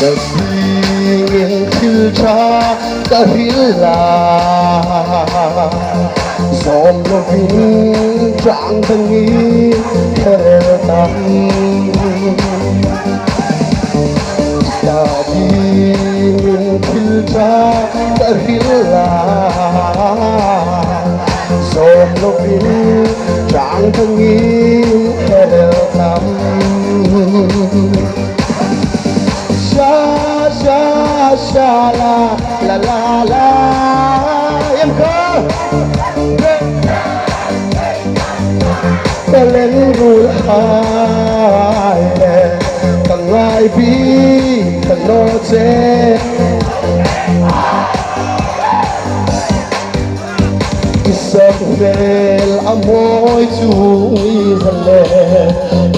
Kasih cinta terhilang Som lebih chẳng tengi tertam Tapi cinta terhilang Som lebih chẳng tengi tertam Sha la la la la em có lên rùi hai thằng ai bi thằng nó chê kisahvel amoy chui hale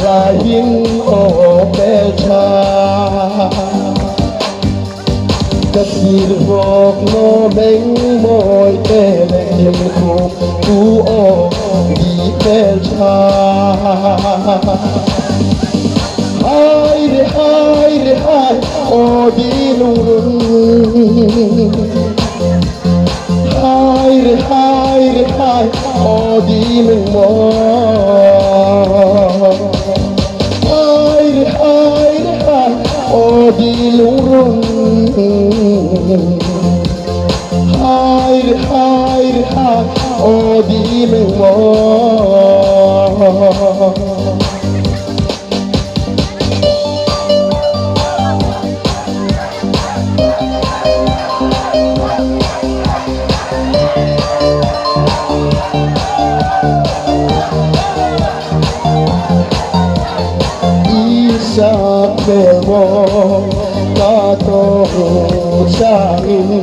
lain opel cha Kasir vok no beng moy tele kim ku tu o di tel cha Hai re hai o di lung Hai re hai o di meng mo Hai re hai o di lung Hai o di meng mo Isak belmo kato chain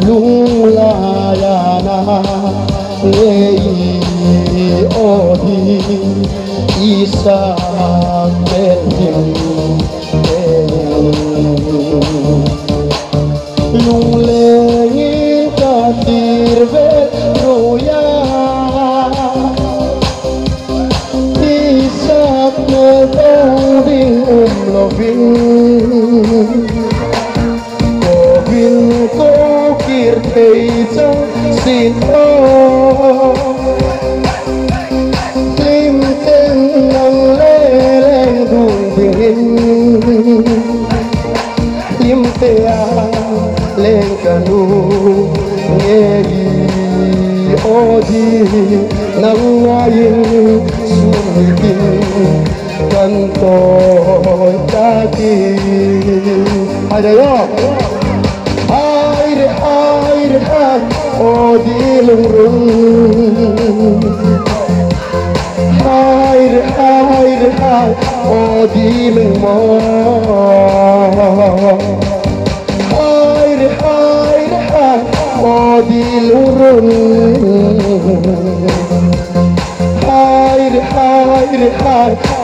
lung layana lei odi Isak belmo lung lengi katir vel roya Isak meloding loving Kovin ko kirtei chang sin o Lim ten nang le leng dung bin Lim te a leng kanu ngegi odi nang ngayin sumitin kanto taki ada yo hai o di lung rung hai o di meng mo hai o di lung rung Hai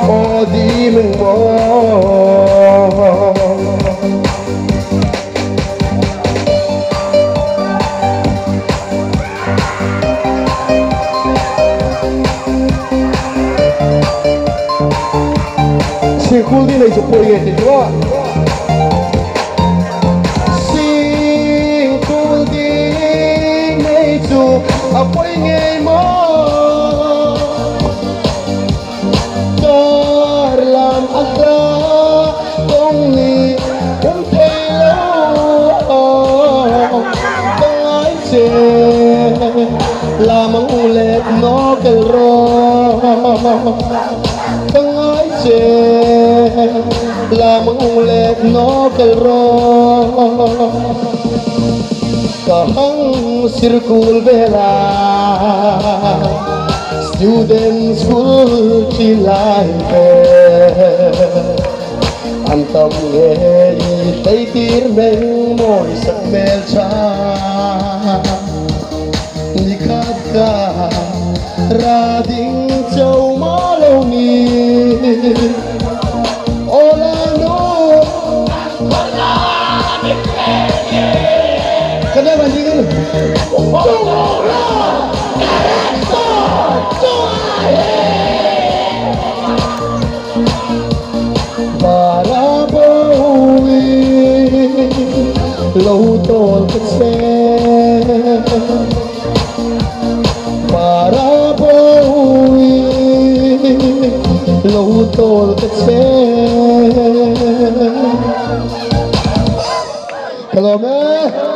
o di meng mo Si khul đi này chụp bồi thì đúng không? Si khul đi này chụp bồi nghe mơ làm atra công ni cũng thấy lâu công ai chê làm ông lệ nó cái ro công ai chê làm ông lệ nó cái ro kahang circle bela student school chi life antam nghe tay tir meng môi sắc mel cha nikhat ka ra ding châu ma lâu ni olano kenapa sih kan lâu tol cái xe para bôi lâu tol cái xe. Hello, man.